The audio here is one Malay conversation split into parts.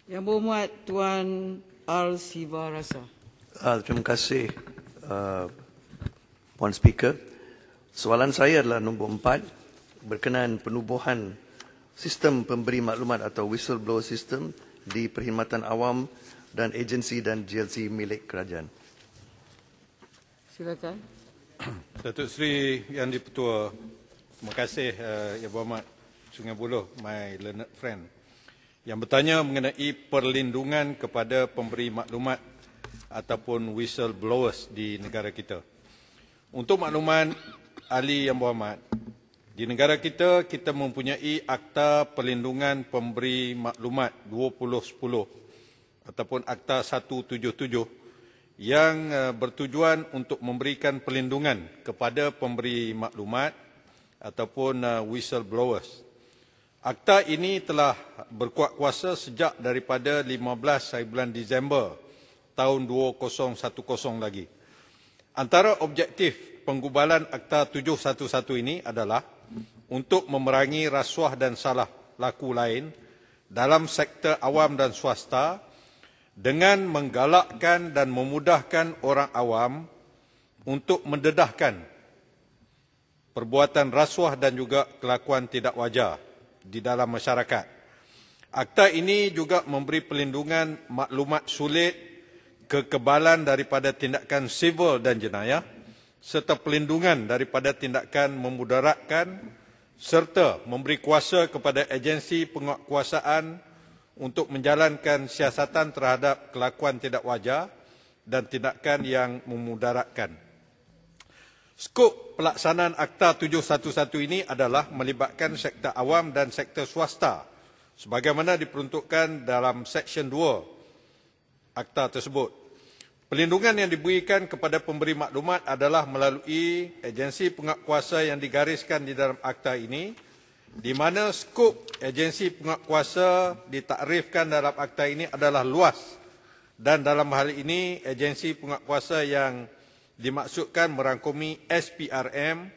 Yang Berhormat Tuan Al Siva Rasa. Terima kasih, Puan Speaker. Soalan saya adalah nombor 4 berkenaan penubuhan sistem pemberi maklumat atau whistleblower system di perkhidmatan awam dan agensi dan GLC milik kerajaan. Silakan. Datuk Seri Yang di-Pertua, terima kasih Yang Berhormat Sungai Buloh, my learned friend, yang bertanya mengenai perlindungan kepada pemberi maklumat ataupun whistleblowers di negara kita. Untuk makluman ahli Yang Berhormat, di negara kita, kita mempunyai Akta Perlindungan Pemberi Maklumat 2010 ataupun Akta 177 yang bertujuan untuk memberikan perlindungan kepada pemberi maklumat ataupun whistleblowers. Akta ini telah berkuat kuasa sejak daripada 15 bulan Disember tahun 2010 lagi. Antara objektif penggubalan Akta 711 ini adalah untuk memerangi rasuah dan salah laku lain dalam sektor awam dan swasta dengan menggalakkan dan memudahkan orang awam untuk mendedahkan perbuatan rasuah dan juga kelakuan tidak wajar di dalam masyarakat. Akta ini juga memberi perlindungan maklumat sulit, kekebalan daripada tindakan sivil dan jenayah, serta perlindungan daripada tindakan memudaratkan, serta memberi kuasa kepada agensi penguatkuasaan untuk menjalankan siasatan terhadap kelakuan tidak wajar dan tindakan yang memudaratkan. Skop pelaksanaan Akta 711 ini adalah melibatkan sektor awam dan sektor swasta sebagaimana diperuntukkan dalam Seksyen 2 Akta tersebut. Perlindungan yang diberikan kepada pemberi maklumat adalah melalui agensi penguatkuasa yang digariskan di dalam akta ini, di mana skop agensi penguatkuasa ditakrifkan dalam akta ini adalah luas, dan dalam hal ini agensi penguatkuasa yang dimaksudkan merangkumi SPRM,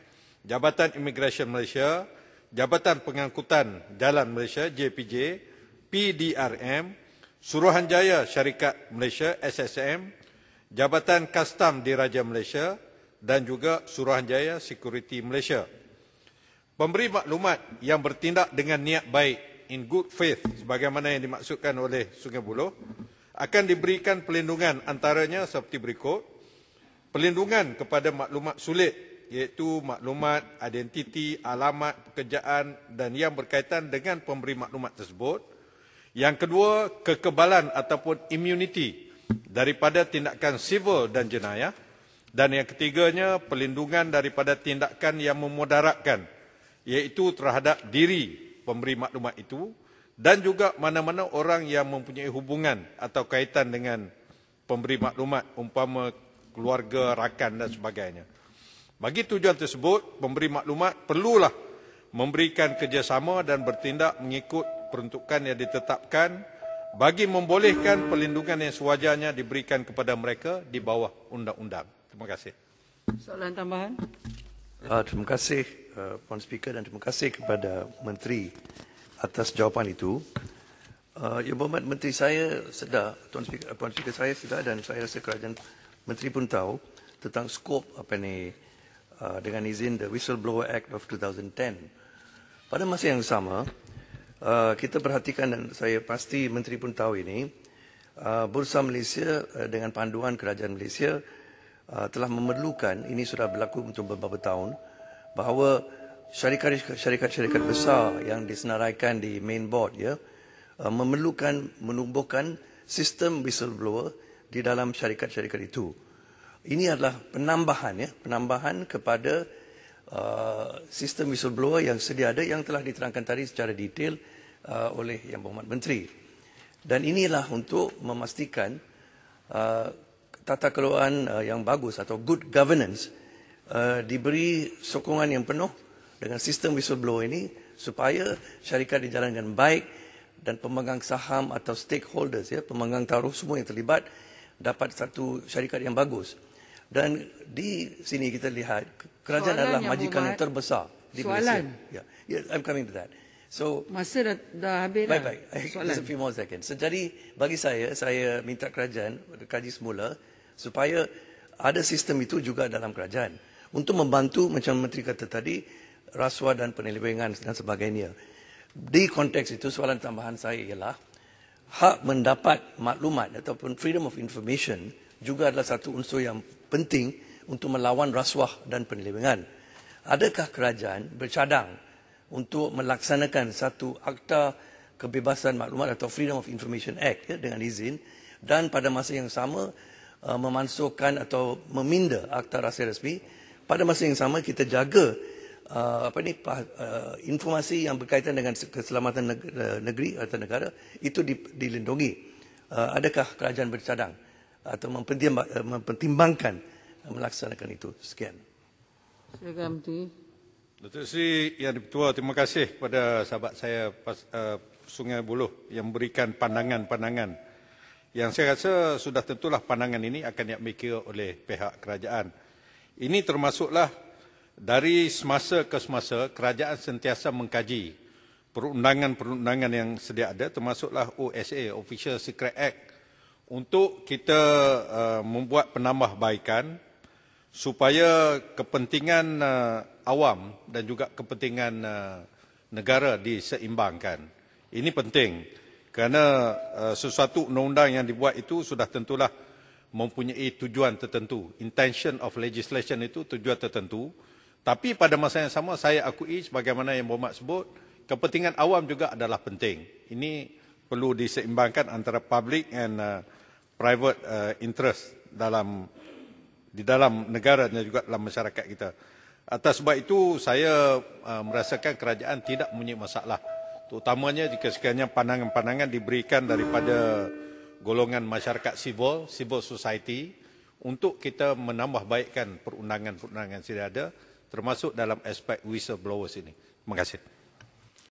Jabatan Imigresen Malaysia, Jabatan Pengangkutan Jalan Malaysia JPJ, PDRM, Suruhanjaya Syarikat Malaysia SSM, Jabatan Kastam Diraja Malaysia dan juga Suruhanjaya Security Malaysia. Pemberi maklumat yang bertindak dengan niat baik, in good faith, sebagaimana yang dimaksudkan oleh Sungai Buloh, akan diberikan perlindungan antaranya seperti berikut. Perlindungan kepada maklumat sulit, iaitu maklumat identiti, alamat, pekerjaan dan yang berkaitan dengan pemberi maklumat tersebut. Yang kedua, kekebalan ataupun immunity daripada tindakan sivil dan jenayah. Dan yang ketiganya, perlindungan daripada tindakan yang memudaratkan, iaitu terhadap diri pemberi maklumat itu dan juga mana-mana orang yang mempunyai hubungan atau kaitan dengan pemberi maklumat, umpama keluarga, rakan dan sebagainya. Bagi tujuan tersebut, pemberi maklumat perlulah memberikan kerjasama dan bertindak mengikut peruntukan yang ditetapkan bagi membolehkan perlindungan yang sewajarnya diberikan kepada mereka di bawah undang-undang. Terima kasih. Soalan tambahan. Terima kasih, Puan Speaker, dan terima kasih kepada Menteri atas jawapan itu. Yang Berhormat Menteri saya sedar, Puan Speaker saya sedar dan saya rasa kerajaan Menteri pun tahu tentang skop dengan izin the Whistleblower Act of 2010. Pada masa yang sama, kita perhatikan dan saya pasti Menteri pun tahu ini, Bursa Malaysia dengan panduan Kerajaan Malaysia telah memerlukan, ini sudah berlaku untuk beberapa tahun, bahawa syarikat-syarikat besar yang disenaraikan di main board memerlukan menumbuhkan sistem whistleblower di dalam syarikat-syarikat itu. Ini adalah penambahan kepada sistem whistleblower yang sedia ada yang telah diterangkan tadi secara detail oleh Yang Berhormat Menteri. Dan inilah untuk memastikan tata kelolaan yang bagus atau good governance diberi sokongan yang penuh dengan sistem whistleblower ini supaya syarikat dijalankan baik dan pemegang saham atau stakeholders, pemegang taruh semua yang terlibat dapat satu syarikat yang bagus. Dan di sini kita lihat kerajaan adalah majikan yang terbesar di Malaysia. I'm coming to that. So, Masa dah habis dah. baik. Just a few more seconds. So, jadi bagi saya minta kerajaan kaji semula supaya ada sistem itu juga dalam kerajaan untuk membantu macam Menteri kata tadi rasuah dan penyelewengan dan sebagainya. Di konteks itu soalan tambahan saya ialah hak mendapat maklumat ataupun freedom of information juga adalah satu unsur yang penting untuk melawan rasuah dan penyelewengan. Adakah kerajaan bercadang untuk melaksanakan satu Akta Kebebasan Maklumat atau Freedom of Information Act dengan izin dan pada masa yang sama memansuhkan atau meminda Akta Rahsia Rasmi, pada masa yang sama kita jaga informasi yang berkaitan dengan keselamatan negeri atau negara itu dilindungi. Adakah kerajaan bercadang atau mempertimbangkan melaksanakan itu? Sekian. Silakan Menteri. Datuk Seri Yang di-Pertua, terima kasih kepada sahabat saya Sungai Buloh yang memberikan pandangan-pandangan yang saya rasa sudah tentulah pandangan ini akan diambil kira oleh pihak kerajaan. Ini termasuklah dari semasa ke semasa kerajaan sentiasa mengkaji perundangan-perundangan yang sedia ada, termasuklah OSA, Official Secret Act, untuk kita membuat penambahbaikan supaya kepentingan awam dan juga kepentingan negara diseimbangkan. Ini penting kerana sesuatu undang-undang yang dibuat itu sudah tentulah mempunyai tujuan tertentu. Intention of legislation itu tujuan tertentu. Tapi pada masa yang sama saya akui sebagaimana yang Berhormat sebut, kepentingan awam juga adalah penting. Ini perlu diseimbangkan antara public and private interest di dalam negara dan juga dalam masyarakat kita. Atas sebab itu saya merasakan kerajaan tidak mempunyai masalah. Terutamanya jika sekiranya pandangan-pandangan diberikan daripada golongan masyarakat civil society untuk kita menambahbaikkan perundangan-perundangan yang sedia ada, termasuk dalam aspek whistleblowers ini. Terima kasih.